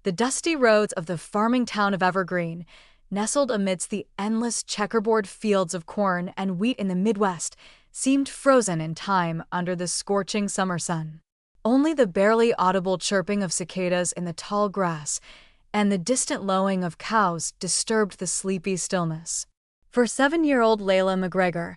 The dusty roads of the farming town of Evergreen, nestled amidst the endless checkerboard fields of corn and wheat in the Midwest, seemed frozen in time under the scorching summer sun. Only the barely audible chirping of cicadas in the tall grass and the distant lowing of cows disturbed the sleepy stillness. For 7-year-old Layla McGregor,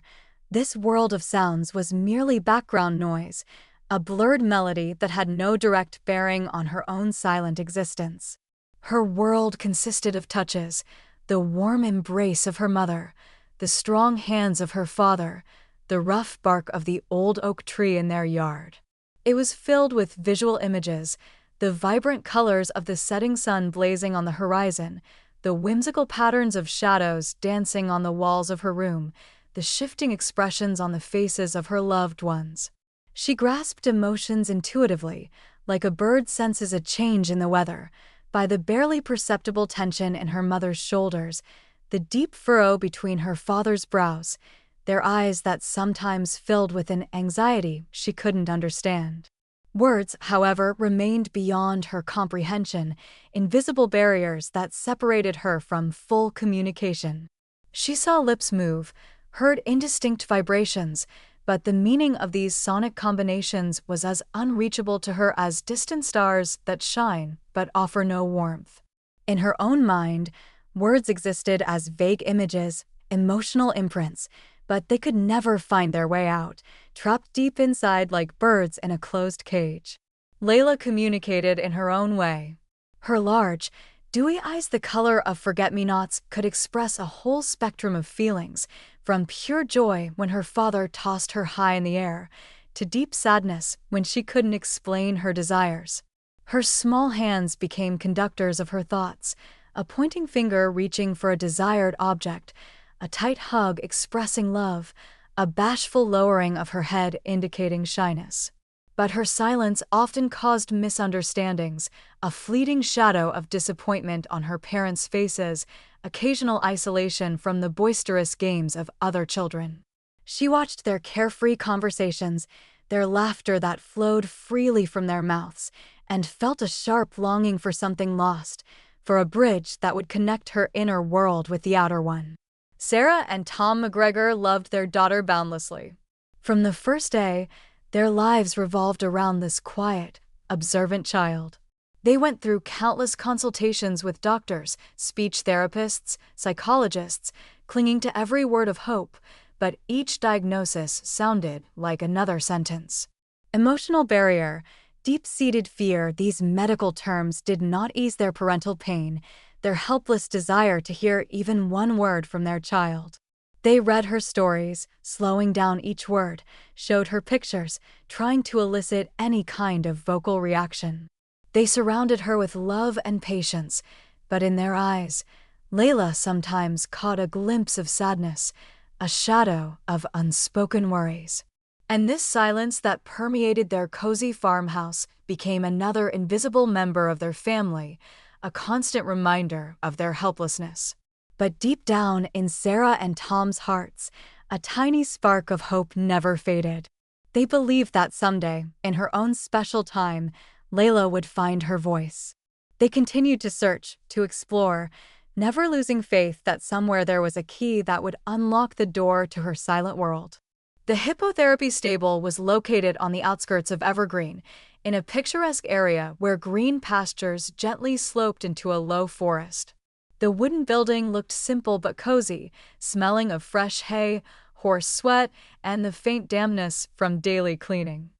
this world of sounds was merely background noise, a blurred melody that had no direct bearing on her own silent existence. Her world consisted of touches, the warm embrace of her mother, the strong hands of her father, the rough bark of the old oak tree in their yard. It was filled with visual images, the vibrant colors of the setting sun blazing on the horizon, the whimsical patterns of shadows dancing on the walls of her room, the shifting expressions on the faces of her loved ones. She grasped emotions intuitively, like a bird senses a change in the weather, by the barely perceptible tension in her mother's shoulders, the deep furrow between her father's brows, their eyes that sometimes filled with an anxiety she couldn't understand. Words, however, remained beyond her comprehension, invisible barriers that separated her from full communication. She saw lips move, heard indistinct vibrations, but the meaning of these sonic combinations was as unreachable to her as distant stars that shine but offer no warmth. In her own mind, words existed as vague images, emotional imprints, but they could never find their way out, trapped deep inside like birds in a closed cage. Layla communicated in her own way. Her large, dewy eyes, the color of forget-me-nots, could express a whole spectrum of feelings, from pure joy when her father tossed her high in the air, to deep sadness when she couldn't explain her desires. Her small hands became conductors of her thoughts, a pointing finger reaching for a desired object, a tight hug expressing love, a bashful lowering of her head indicating shyness. But her silence often caused misunderstandings, a fleeting shadow of disappointment on her parents' faces, occasional isolation from the boisterous games of other children. She watched their carefree conversations, their laughter that flowed freely from their mouths, and felt a sharp longing for something lost, for a bridge that would connect her inner world with the outer one. Sarah and Tom McGregor loved their daughter boundlessly. From the first day, their lives revolved around this quiet, observant child. They went through countless consultations with doctors, speech therapists, psychologists, clinging to every word of hope, but each diagnosis sounded like another sentence. Emotional barrier, deep-seated fear, these medical terms did not ease their parental pain, their helpless desire to hear even one word from their child. They read her stories, slowing down each word, showed her pictures, trying to elicit any kind of vocal reaction. They surrounded her with love and patience, but in their eyes, Layla sometimes caught a glimpse of sadness, a shadow of unspoken worries. And this silence that permeated their cozy farmhouse became another invisible member of their family, a constant reminder of their helplessness. But deep down in Sarah and Tom's hearts, a tiny spark of hope never faded. They believed that someday, in her own special time, Layla would find her voice. They continued to search, to explore, never losing faith that somewhere there was a key that would unlock the door to her silent world. The hippotherapy stable was located on the outskirts of Evergreen, in a picturesque area where green pastures gently sloped into a low forest. The wooden building looked simple but cozy, smelling of fresh hay, horse sweat, and the faint dampness from daily cleaning.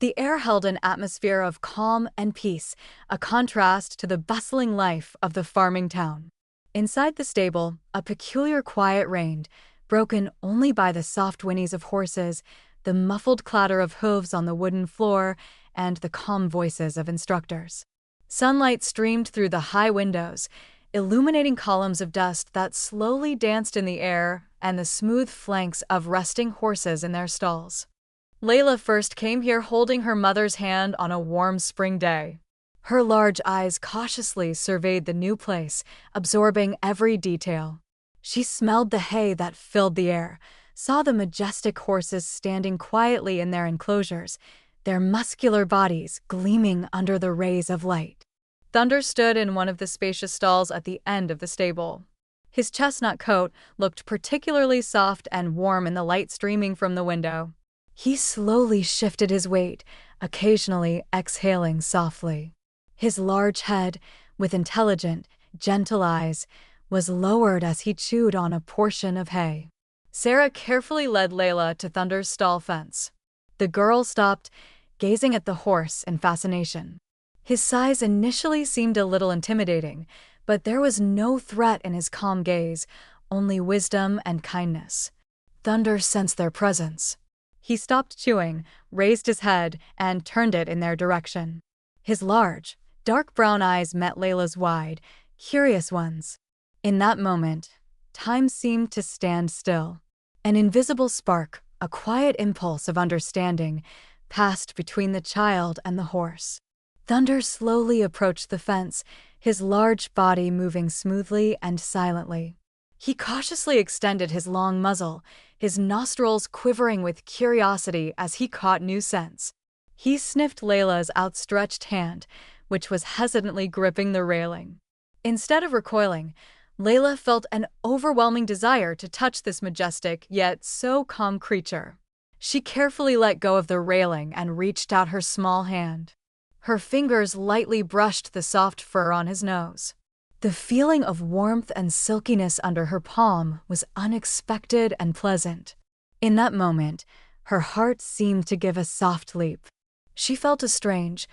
The air held an atmosphere of calm and peace, a contrast to the bustling life of the farming town. Inside the stable, a peculiar quiet reigned, broken only by the soft whinnies of horses, the muffled clatter of hooves on the wooden floor, and the calm voices of instructors. Sunlight streamed through the high windows, illuminating columns of dust that slowly danced in the air and the smooth flanks of resting horses in their stalls. Layla first came here holding her mother's hand on a warm spring day. Her large eyes cautiously surveyed the new place, absorbing every detail. She smelled the hay that filled the air, saw the majestic horses standing quietly in their enclosures, their muscular bodies gleaming under the rays of light. Thunder stood in one of the spacious stalls at the end of the stable. His chestnut coat looked particularly soft and warm in the light streaming from the window. He slowly shifted his weight, occasionally exhaling softly. His large head, with intelligent, gentle eyes, was lowered as he chewed on a portion of hay. Sarah carefully led Layla to Thunder's stall fence. The girl stopped, gazing at the horse in fascination. His size initially seemed a little intimidating, but there was no threat in his calm gaze, only wisdom and kindness. Thunder sensed their presence. He stopped chewing, raised his head, and turned it in their direction. His large, dark brown eyes met Layla's wide, curious ones. In that moment, time seemed to stand still. An invisible spark, a quiet impulse of understanding, passed between the child and the horse. Thunder slowly approached the fence, his large body moving smoothly and silently. He cautiously extended his long muzzle, his nostrils quivering with curiosity as he caught new scents. He sniffed Layla's outstretched hand, which was hesitantly gripping the railing. Instead of recoiling, Layla felt an overwhelming desire to touch this majestic yet so calm creature. She carefully let go of the railing and reached out her small hand. Her fingers lightly brushed the soft fur on his nose. The feeling of warmth and silkiness under her palm was unexpected and pleasant. In that moment, her heart seemed to give a soft leap. She felt a strange,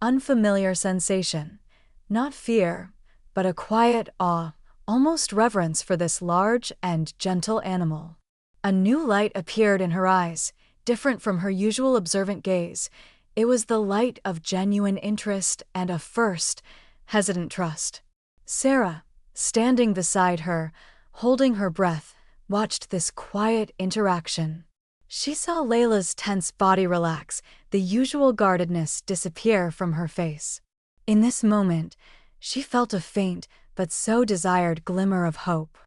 unfamiliar sensation, not fear, but a quiet awe, almost reverence for this large and gentle animal. A new light appeared in her eyes, different from her usual observant gaze. It was the light of genuine interest and a first, hesitant trust. Sarah, standing beside her, holding her breath, watched this quiet interaction. She saw Layla's tense body relax, the usual guardedness disappear from her face. In this moment, she felt a faint but so desired glimmer of hope.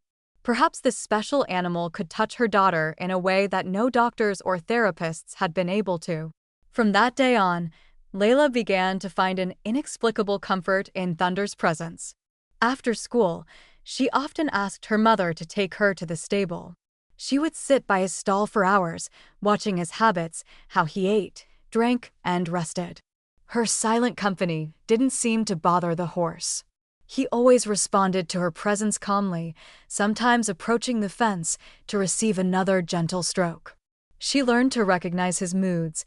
Perhaps this special animal could touch her daughter in a way that no doctors or therapists had been able to. From that day on, Layla began to find an inexplicable comfort in Thunder's presence. After school, she often asked her mother to take her to the stable. She would sit by his stall for hours, watching his habits, how he ate, drank, and rested. Her silent company didn't seem to bother the horse. He always responded to her presence calmly, sometimes approaching the fence to receive another gentle stroke. She learned to recognize his moods,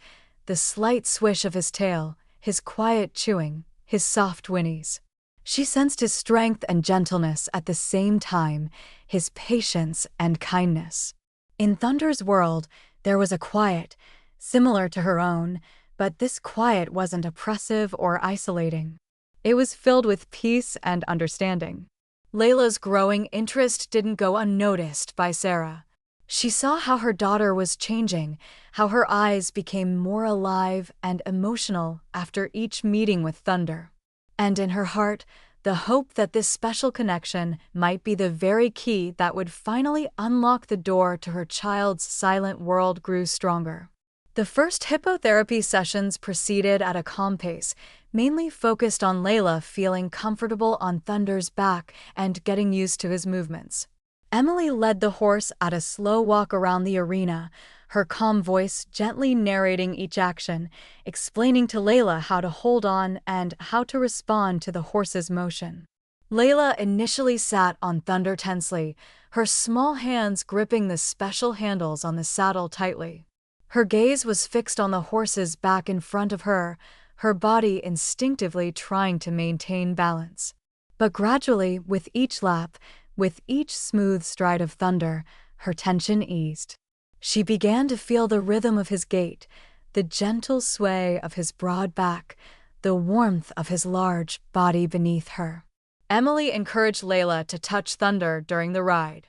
the slight swish of his tail, his quiet chewing, his soft whinnies. She sensed his strength and gentleness at the same time, his patience and kindness. In Thunder's world, there was a quiet, similar to her own, but this quiet wasn't oppressive or isolating. It was filled with peace and understanding. Layla's growing interest didn't go unnoticed by Sarah. She saw how her daughter was changing, how her eyes became more alive and emotional after each meeting with Thunder. And in her heart, the hope that this special connection might be the very key that would finally unlock the door to her child's silent world grew stronger. The first hippotherapy sessions proceeded at a calm pace, mainly focused on Layla feeling comfortable on Thunder's back and getting used to his movements. Emily led the horse at a slow walk around the arena, her calm voice gently narrating each action, explaining to Layla how to hold on and how to respond to the horse's motion. Layla initially sat on Thunder tensely, her small hands gripping the special handles on the saddle tightly. Her gaze was fixed on the horse's back in front of her, her body instinctively trying to maintain balance. But gradually, with each lap, with each smooth stride of Thunder, her tension eased. She began to feel the rhythm of his gait, the gentle sway of his broad back, the warmth of his large body beneath her. Emily encouraged Layla to touch Thunder during the ride.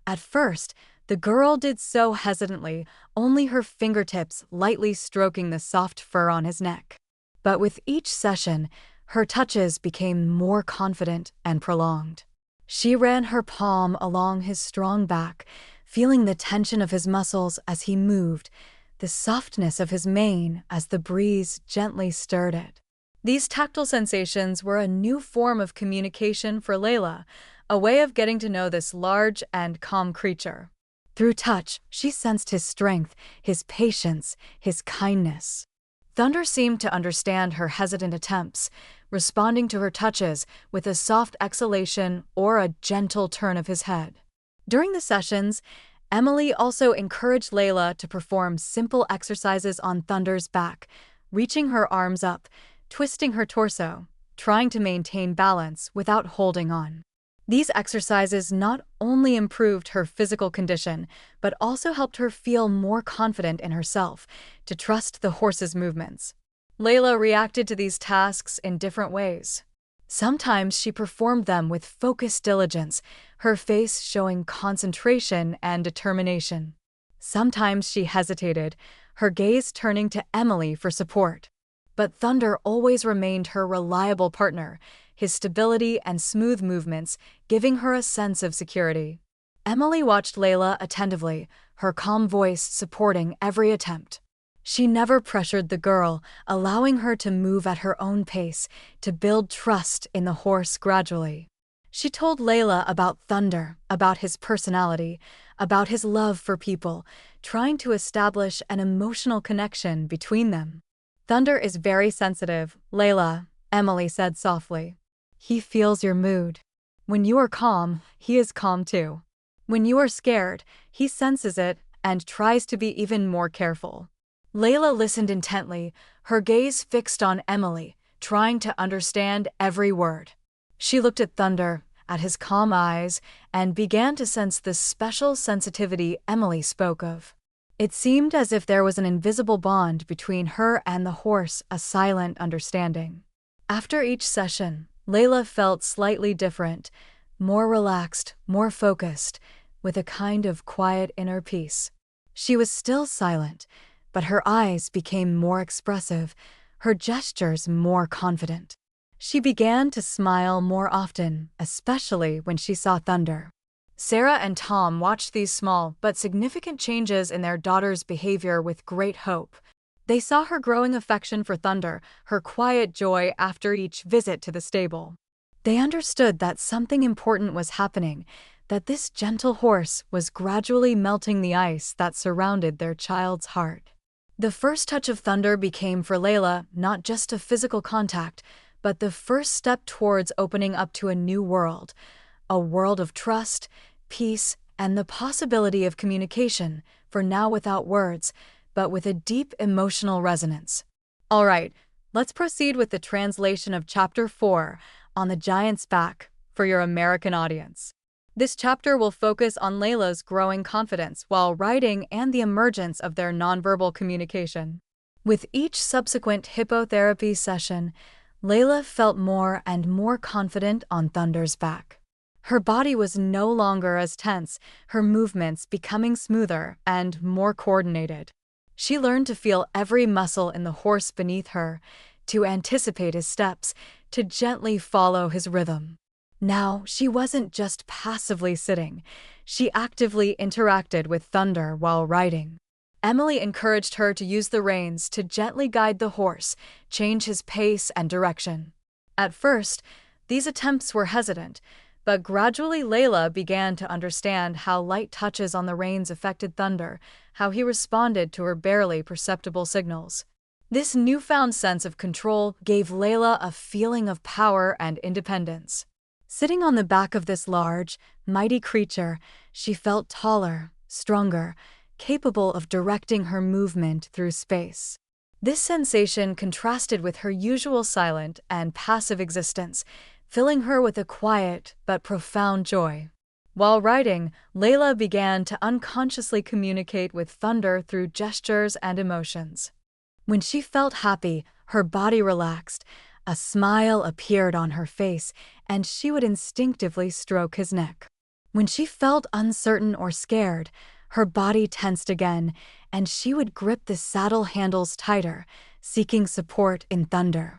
At first, the girl did so hesitantly, only her fingertips lightly stroking the soft fur on his neck. But with each session, her touches became more confident and prolonged. She ran her palm along his strong back, feeling the tension of his muscles as he moved, the softness of his mane as the breeze gently stirred it. These tactile sensations were a new form of communication for Layla, a way of getting to know this large and calm creature. Through touch, she sensed his strength, his patience, his kindness. Thunder seemed to understand her hesitant attempts, responding to her touches with a soft exhalation or a gentle turn of his head. During the sessions, Emily also encouraged Layla to perform simple exercises on Thunder's back, reaching her arms up, twisting her torso, trying to maintain balance without holding on. These exercises not only improved her physical condition, but also helped her feel more confident in herself, to trust the horse's movements. Layla reacted to these tasks in different ways. Sometimes she performed them with focused diligence, her face showing concentration and determination. Sometimes she hesitated, her gaze turning to Emily for support. But Thunder always remained her reliable partner, his stability and smooth movements giving her a sense of security. Emily watched Layla attentively, her calm voice supporting every attempt. She never pressured the girl, allowing her to move at her own pace, to build trust in the horse gradually. She told Layla about Thunder, about his personality, about his love for people, trying to establish an emotional connection between them. Thunder is very sensitive, Layla, Emily said softly. He feels your mood. When you are calm, he is calm too. When you are scared, he senses it and tries to be even more careful. Layla listened intently, her gaze fixed on Emily, trying to understand every word. She looked at Thunder, at his calm eyes, and began to sense the special sensitivity Emily spoke of. It seemed as if there was an invisible bond between her and the horse, a silent understanding. After each session, Layla felt slightly different, more relaxed, more focused, with a kind of quiet inner peace. She was still silent, but her eyes became more expressive, her gestures more confident. She began to smile more often, especially when she saw Thunder. Sarah and Tom watched these small but significant changes in their daughter's behavior with great hope. They saw her growing affection for Thunder, her quiet joy after each visit to the stable. They understood that something important was happening, that this gentle horse was gradually melting the ice that surrounded their child's heart. The first touch of Thunder became for Layla not just a physical contact, but the first step towards opening up to a new world, a world of trust, peace, and the possibility of communication, for now without words, but with a deep emotional resonance. All right, let's proceed with the translation of Chapter 4, On the Giant's Back, for your American audience. This chapter will focus on Layla's growing confidence while riding and the emergence of their nonverbal communication. With each subsequent hippotherapy session, Layla felt more and more confident on Thunder's back. Her body was no longer as tense, her movements becoming smoother and more coordinated. She learned to feel every muscle in the horse beneath her, to anticipate his steps, to gently follow his rhythm. Now, she wasn't just passively sitting, she actively interacted with Thunder while riding. Emily encouraged her to use the reins to gently guide the horse, change his pace and direction. At first, these attempts were hesitant, but gradually Layla began to understand how light touches on the reins affected Thunder, how he responded to her barely perceptible signals. This newfound sense of control gave Layla a feeling of power and independence. Sitting on the back of this large, mighty creature, she felt taller, stronger, capable of directing her movement through space. This sensation contrasted with her usual silent and passive existence, filling her with a quiet but profound joy. While riding, Layla began to unconsciously communicate with Thunder through gestures and emotions. When she felt happy, her body relaxed, a smile appeared on her face, and she would instinctively stroke his neck. When she felt uncertain or scared, her body tensed again, and she would grip the saddle handles tighter, seeking support in Thunder.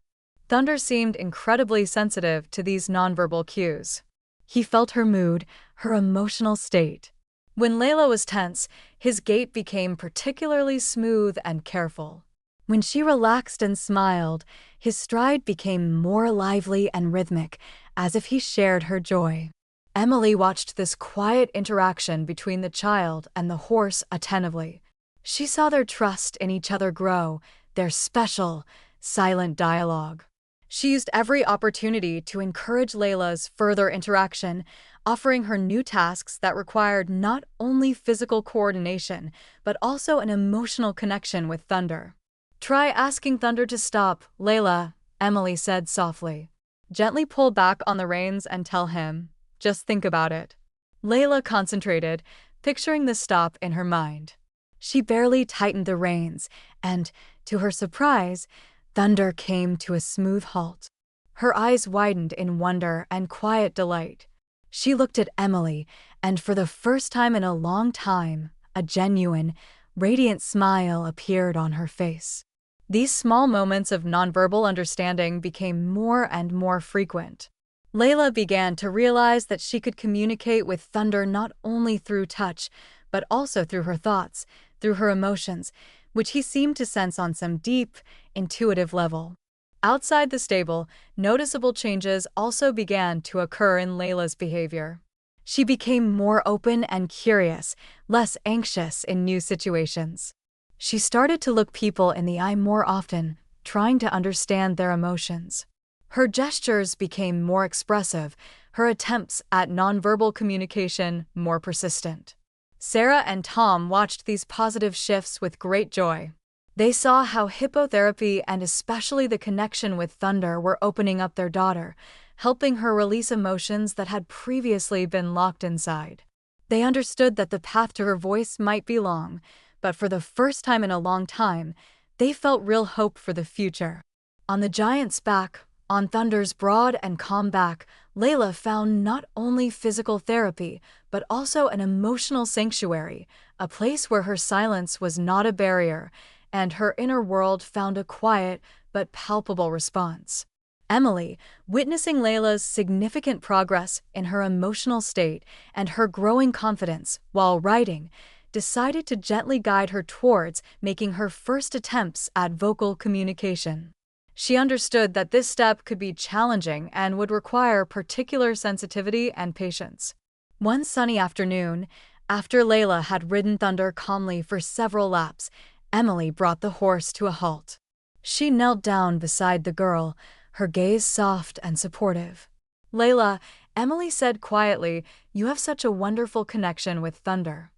Thunder seemed incredibly sensitive to these nonverbal cues. He felt her mood, her emotional state. When Layla was tense, his gait became particularly smooth and careful. When she relaxed and smiled, his stride became more lively and rhythmic, as if he shared her joy. Emily watched this quiet interaction between the child and the horse attentively. She saw their trust in each other grow, their special, silent dialogue. She used every opportunity to encourage Layla's further interaction, offering her new tasks that required not only physical coordination, but also an emotional connection with Thunder. "Try asking Thunder to stop, Layla," Emily said softly. "Gently pull back on the reins and tell him. Just think about it." Layla concentrated, picturing the stop in her mind. She barely tightened the reins, and, to her surprise, Thunder came to a smooth halt. Her eyes widened in wonder and quiet delight. She looked at Emily, and for the first time in a long time, a genuine, radiant smile appeared on her face. These small moments of nonverbal understanding became more and more frequent. Layla began to realize that she could communicate with Thunder not only through touch, but also through her thoughts, through her emotions, which he seemed to sense on some deep, intuitive level. Outside the stable, noticeable changes also began to occur in Layla's behavior. She became more open and curious, less anxious in new situations. She started to look people in the eye more often, trying to understand their emotions. Her gestures became more expressive, her attempts at nonverbal communication more persistent. Sarah and Tom watched these positive shifts with great joy. They saw how hippotherapy and especially the connection with Thunder were opening up their daughter, helping her release emotions that had previously been locked inside. They understood that the path to her voice might be long, but for the first time in a long time, they felt real hope for the future. On the giant's back, on Thunder's broad and calm back, Layla found not only physical therapy, but also an emotional sanctuary, a place where her silence was not a barrier, and her inner world found a quiet but palpable response. Emily, witnessing Layla's significant progress in her emotional state and her growing confidence while writing, decided to gently guide her towards making her first attempts at vocal communication. She understood that this step could be challenging and would require particular sensitivity and patience. One sunny afternoon, after Layla had ridden Thunder calmly for several laps, Emily brought the horse to a halt. She knelt down beside the girl, her gaze soft and supportive. "Layla," Emily said quietly, "you have such a wonderful connection with Thunder.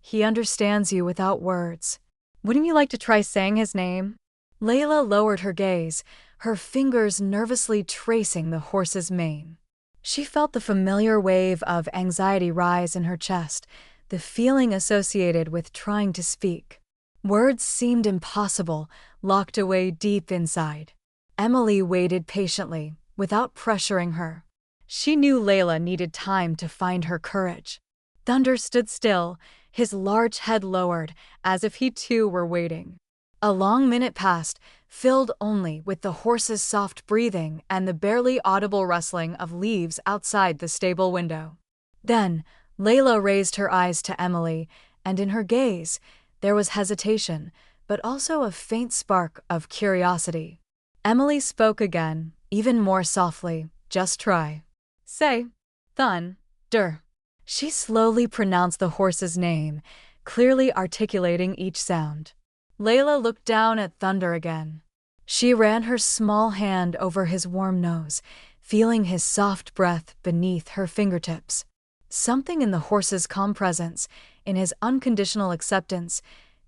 He understands you without words. Wouldn't you like to try saying his name?" Layla lowered her gaze, her fingers nervously tracing the horse's mane. She felt the familiar wave of anxiety rise in her chest, the feeling associated with trying to speak. Words seemed impossible, locked away deep inside. Emily waited patiently, without pressuring her. She knew Layla needed time to find her courage. Thunder stood still, his large head lowered, as if he too were waiting. A long minute passed, filled only with the horse's soft breathing and the barely audible rustling of leaves outside the stable window. Then, Layla raised her eyes to Emily, and in her gaze, there was hesitation, but also a faint spark of curiosity. Emily spoke again, even more softly, "Just try. Say, Thunder." She slowly pronounced the horse's name, clearly articulating each sound. Layla looked down at Thunder again. She ran her small hand over his warm nose, feeling his soft breath beneath her fingertips. Something in the horse's calm presence, in his unconditional acceptance,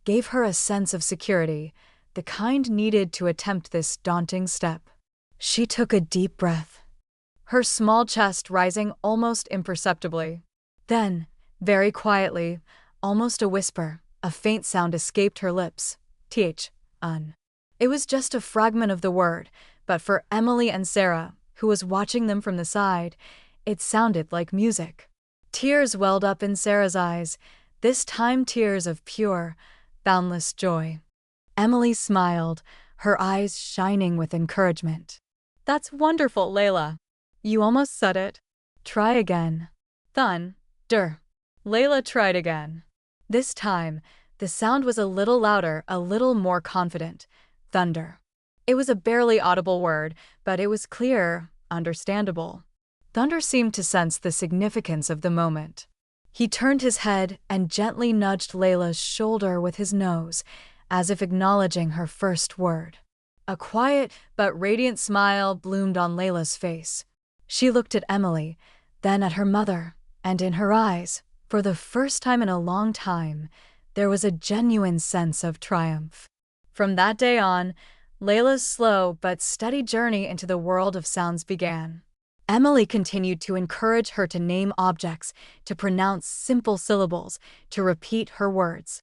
gave her a sense of security, the kind needed to attempt this daunting step. She took a deep breath, her small chest rising almost imperceptibly. Then, very quietly, almost a whisper, a faint sound escaped her lips. "Un." It was just a fragment of the word, but for Emily and Sarah, who was watching them from the side, it sounded like music. Tears welled up in Sarah's eyes, this time tears of pure, boundless joy. Emily smiled, her eyes shining with encouragement. "That's wonderful, Layla. You almost said it. Try again. Thunder." Layla tried again. This time, the sound was a little louder, a little more confident. Thunder. It was a barely audible word, but it was clear, understandable. Thunder seemed to sense the significance of the moment. He turned his head and gently nudged Layla's shoulder with his nose, as if acknowledging her first word. A quiet but radiant smile bloomed on Layla's face. She looked at Emily, then at her mother, and in her eyes, for the first time in a long time, there was a genuine sense of triumph. From that day on, Layla's slow but steady journey into the world of sounds began. Emily continued to encourage her to name objects, to pronounce simple syllables, to repeat her words.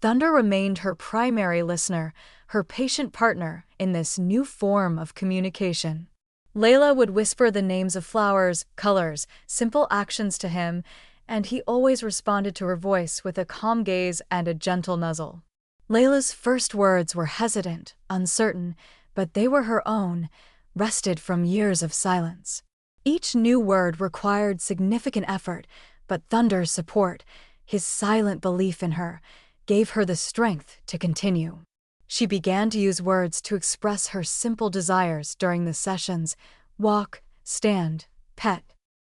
Thunder remained her primary listener, her patient partner in this new form of communication. Layla would whisper the names of flowers, colors, simple actions to him, and he always responded to her voice with a calm gaze and a gentle nuzzle. Layla's first words were hesitant, uncertain, but they were her own, wrested from years of silence. Each new word required significant effort, but Thunder's support, his silent belief in her, gave her the strength to continue. She began to use words to express her simple desires during the sessions: walk, stand, pet.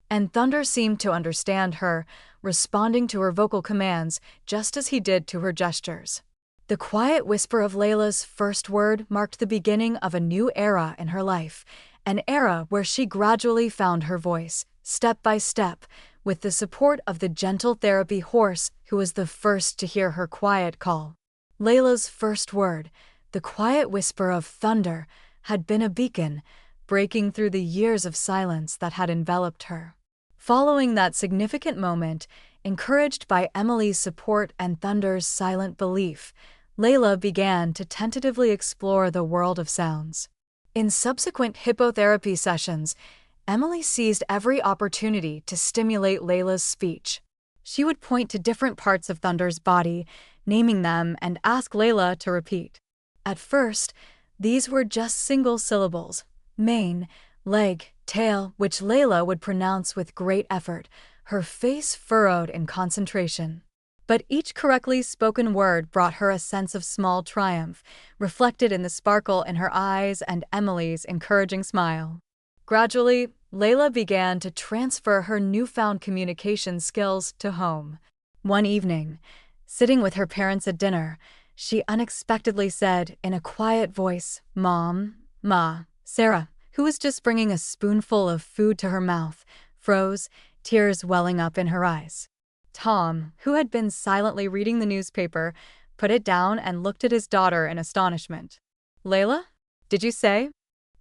And Thunder seemed to understand her, responding to her vocal commands just as he did to her gestures. The quiet whisper of Layla's first word marked the beginning of a new era in her life, an era where she gradually found her voice, step by step, with the support of the gentle therapy horse who was the first to hear her quiet call. Layla's first word, the quiet whisper of thunder, had been a beacon, breaking through the years of silence that had enveloped her. Following that significant moment, encouraged by Emily's support and Thunder's silent belief, Layla began to tentatively explore the world of sounds. In subsequent hippotherapy sessions, Emily seized every opportunity to stimulate Layla's speech. She would point to different parts of Thunder's body, naming them, and ask Layla to repeat. At first, these were just single syllables: mane, leg, tail, which Layla would pronounce with great effort, her face furrowed in concentration. But each correctly spoken word brought her a sense of small triumph, reflected in the sparkle in her eyes and Emily's encouraging smile. Gradually, Layla began to transfer her newfound communication skills to home. One evening, sitting with her parents at dinner, she unexpectedly said in a quiet voice, "Mom, Ma." Sarah, who was just bringing a spoonful of food to her mouth, froze, tears welling up in her eyes. Tom, who had been silently reading the newspaper, put it down and looked at his daughter in astonishment. "Layla? Did you say?"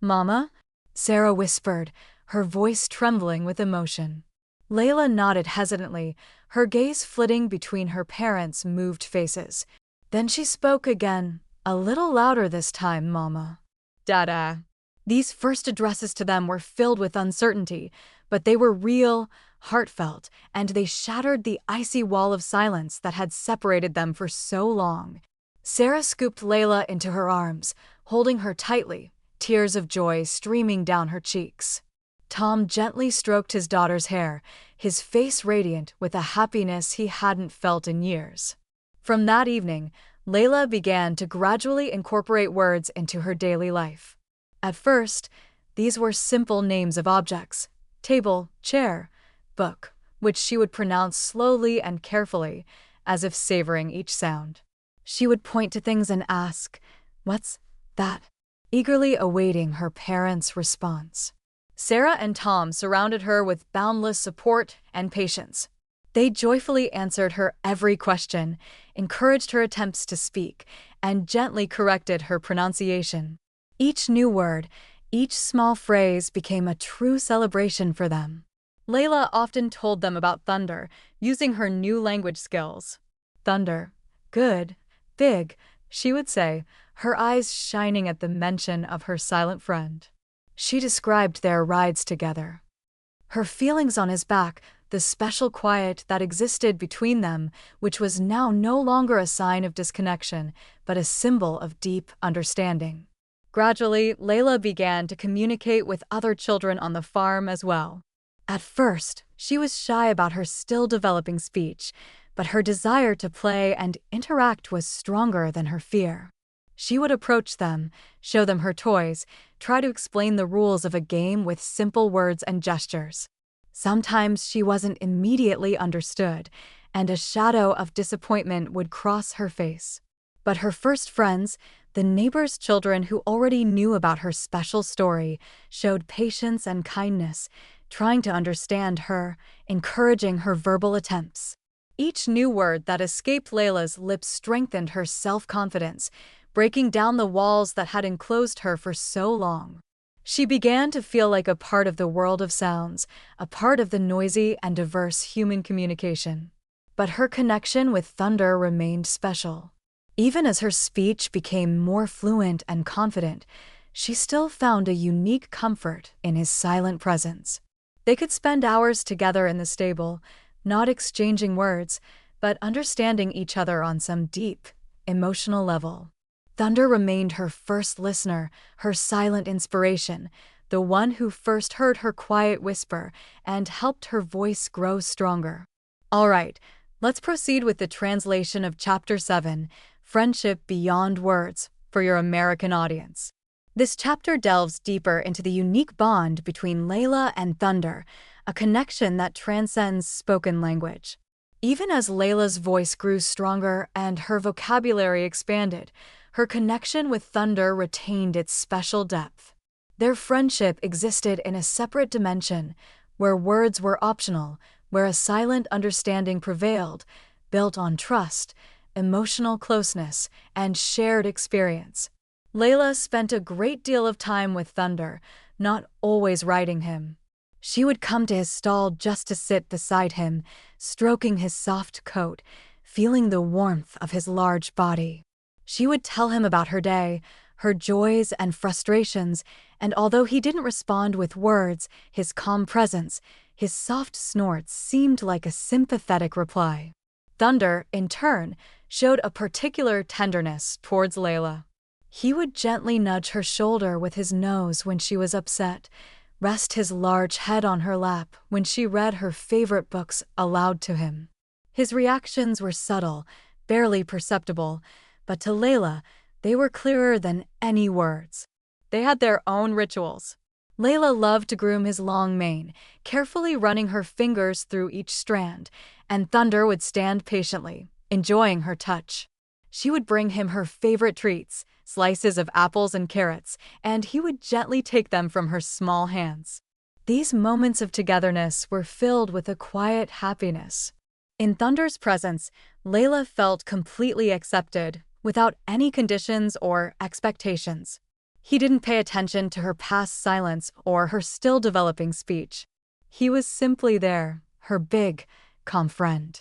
"Mama?" Sarah whispered, her voice trembling with emotion. Layla nodded hesitantly, her gaze flitting between her parents' moved faces. Then she spoke again, a little louder this time, "Mama." "Dada." These first addresses to them were filled with uncertainty, but they were real, heartfelt, and they shattered the icy wall of silence that had separated them for so long. Sarah scooped Layla into her arms, holding her tightly, tears of joy streaming down her cheeks. Tom gently stroked his daughter's hair, his face radiant with a happiness he hadn't felt in years. From that evening, Layla began to gradually incorporate words into her daily life. At first, these were simple names of objects: table, chair, book, which she would pronounce slowly and carefully, as if savoring each sound. She would point to things and ask, "What's that?" eagerly awaiting her parents' response. Sarah and Tom surrounded her with boundless support and patience. They joyfully answered her every question, encouraged her attempts to speak, and gently corrected her pronunciation. Each new word, each small phrase became a true celebration for them. Layla often told them about Thunder, using her new language skills. "Thunder, good, big," she would say, her eyes shining at the mention of her silent friend. She described their rides together. Her feelings on his back, the special quiet that existed between them, which was now no longer a sign of disconnection, but a symbol of deep understanding. Gradually, Layla began to communicate with other children on the farm as well. At first, she was shy about her still-developing speech, but her desire to play and interact was stronger than her fear. She would approach them, show them her toys, try to explain the rules of a game with simple words and gestures. Sometimes she wasn't immediately understood, and a shadow of disappointment would cross her face. But her first friends, the neighbors' children who already knew about her special story, showed patience and kindness, trying to understand her, encouraging her verbal attempts. Each new word that escaped Layla's lips strengthened her self-confidence, breaking down the walls that had enclosed her for so long. She began to feel like a part of the world of sounds, a part of the noisy and diverse human communication. But her connection with Thunder remained special. Even as her speech became more fluent and confident, she still found a unique comfort in his silent presence. They could spend hours together in the stable, not exchanging words, but understanding each other on some deep, emotional level. Thunder remained her first listener, her silent inspiration, the one who first heard her quiet whisper and helped her voice grow stronger. All right, let's proceed with the translation of Chapter 7, Friendship Beyond Words, for your American audience. This chapter delves deeper into the unique bond between Layla and Thunder, a connection that transcends spoken language. Even as Layla's voice grew stronger and her vocabulary expanded, her connection with Thunder retained its special depth. Their friendship existed in a separate dimension, where words were optional, where a silent understanding prevailed, built on trust, emotional closeness, and shared experience. Layla spent a great deal of time with Thunder, not always riding him. She would come to his stall just to sit beside him, stroking his soft coat, feeling the warmth of his large body. She would tell him about her day, her joys and frustrations, and although he didn't respond with words, his calm presence, his soft snorts seemed like a sympathetic reply. Thunder, in turn, showed a particular tenderness towards Layla. He would gently nudge her shoulder with his nose when she was upset, rest his large head on her lap when she read her favorite books aloud to him. His reactions were subtle, barely perceptible, but to Layla, they were clearer than any words. They had their own rituals. Layla loved to groom his long mane, carefully running her fingers through each strand, and Thunder would stand patiently, enjoying her touch. She would bring him her favorite treats, slices of apples and carrots, and he would gently take them from her small hands. These moments of togetherness were filled with a quiet happiness. In Thunder's presence, Layla felt completely accepted, without any conditions or expectations. He didn't pay attention to her past silence or her still-developing speech. He was simply there, her big, calm friend.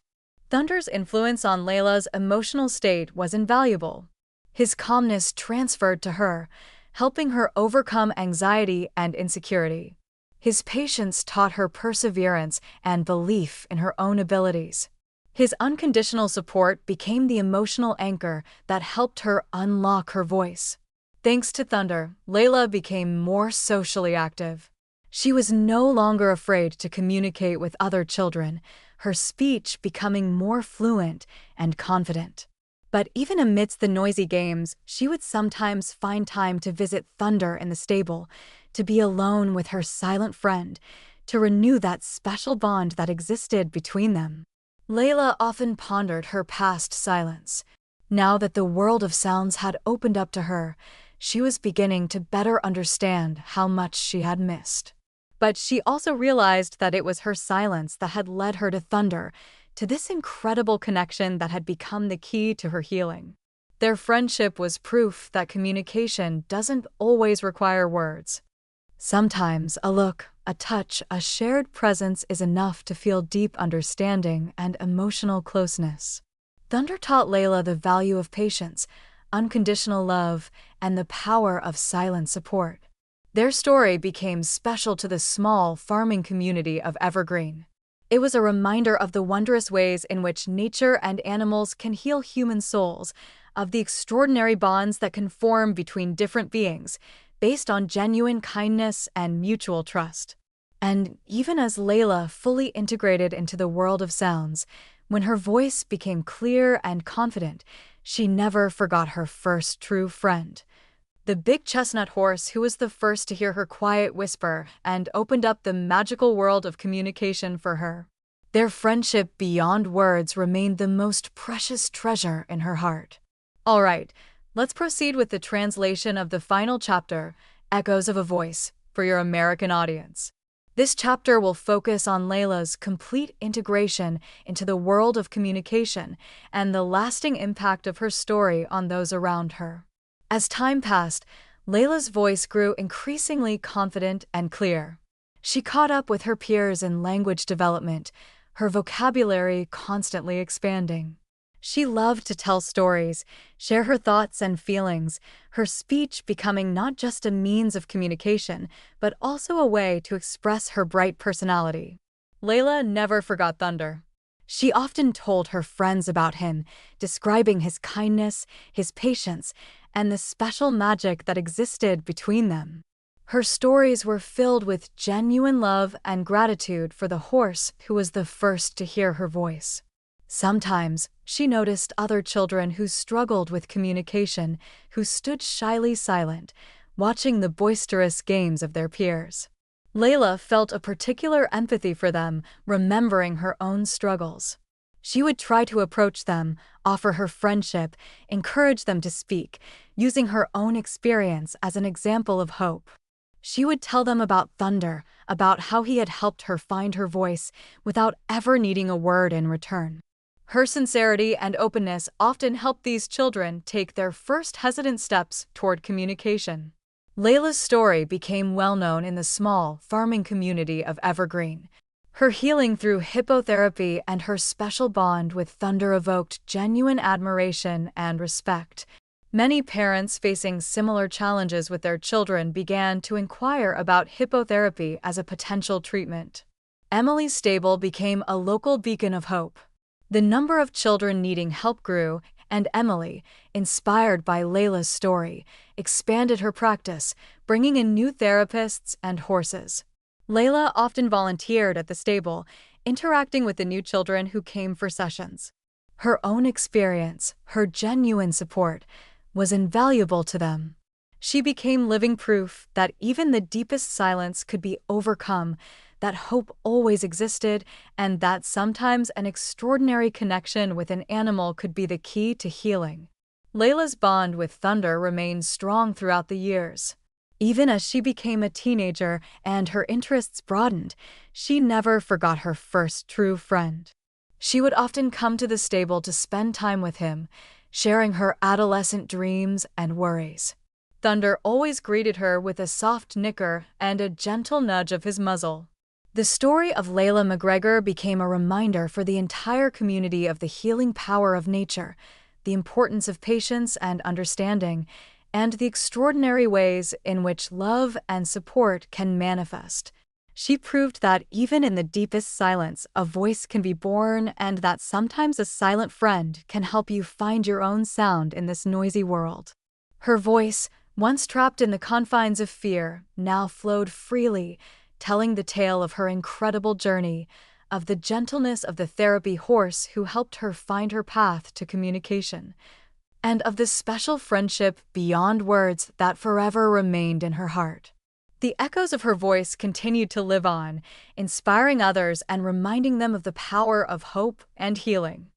Thunder's influence on Layla's emotional state was invaluable. His calmness transferred to her, helping her overcome anxiety and insecurity. His patience taught her perseverance and belief in her own abilities. His unconditional support became the emotional anchor that helped her unlock her voice. Thanks to Thunder, Layla became more socially active. She was no longer afraid to communicate with other children, her speech becoming more fluent and confident. But even amidst the noisy games, she would sometimes find time to visit Thunder in the stable, to be alone with her silent friend, to renew that special bond that existed between them. Layla often pondered her past silence. Now that the world of sounds had opened up to her, she was beginning to better understand how much she had missed. But she also realized that it was her silence that had led her to Thunder, to this incredible connection that had become the key to her healing. Their friendship was proof that communication doesn't always require words. Sometimes a look, a touch, a shared presence is enough to feel deep understanding and emotional closeness. Thunder taught Layla the value of patience, unconditional love, and the power of silent support. Their story became special to the small farming community of Evergreen. It was a reminder of the wondrous ways in which nature and animals can heal human souls, of the extraordinary bonds that can form between different beings, based on genuine kindness and mutual trust. And even as Layla fully integrated into the world of sounds, when her voice became clear and confident, She never forgot her first true friend, the big chestnut horse who was the first to hear her quiet whisper and opened up the magical world of communication for her. Their friendship beyond words remained the most precious treasure in her heart. All right, let's proceed with the translation of the final chapter, Echoes of a Voice, for your American audience. This chapter will focus on Layla's complete integration into the world of communication and the lasting impact of her story on those around her. As time passed, Layla's voice grew increasingly confident and clear. She caught up with her peers in language development, her vocabulary constantly expanding. She loved to tell stories, share her thoughts and feelings, her speech becoming not just a means of communication, but also a way to express her bright personality. Layla never forgot Thunder. She often told her friends about him, describing his kindness, his patience, and the special magic that existed between them. Her stories were filled with genuine love and gratitude for the horse who was the first to hear her voice. Sometimes, she noticed other children who struggled with communication, who stood shyly silent, watching the boisterous games of their peers. Layla felt a particular empathy for them, remembering her own struggles. She would try to approach them, offer her friendship, encourage them to speak, using her own experience as an example of hope. She would tell them about Thunder, about how he had helped her find her voice without ever needing a word in return. Her sincerity and openness often helped these children take their first hesitant steps toward communication. Layla's story became well known in the small, farming community of Evergreen. Her healing through hippotherapy and her special bond with Thunder evoked genuine admiration and respect. Many parents facing similar challenges with their children began to inquire about hippotherapy as a potential treatment. Emily's stable became a local beacon of hope. The number of children needing help grew, and Emily, inspired by Layla's story, expanded her practice, bringing in new therapists and horses. Layla often volunteered at the stable, interacting with the new children who came for sessions. Her own experience, her genuine support, was invaluable to them. She became living proof that even the deepest silence could be overcome, that hope always existed, and that sometimes an extraordinary connection with an animal could be the key to healing. Layla's bond with Thunder remained strong throughout the years. Even as she became a teenager and her interests broadened, she never forgot her first true friend. She would often come to the stable to spend time with him, sharing her adolescent dreams and worries. Thunder always greeted her with a soft nicker and a gentle nudge of his muzzle. The story of Layla McGregor became a reminder for the entire community of the healing power of nature, the importance of patience and understanding, and the extraordinary ways in which love and support can manifest. She proved that even in the deepest silence, a voice can be born, and that sometimes a silent friend can help you find your own sound in this noisy world. Her voice, once trapped in the confines of fear, now flowed freely, telling the tale of her incredible journey, of the gentleness of the therapy horse who helped her find her path to communication, and of the special friendship beyond words that forever remained in her heart. The echoes of her voice continued to live on, inspiring others and reminding them of the power of hope and healing.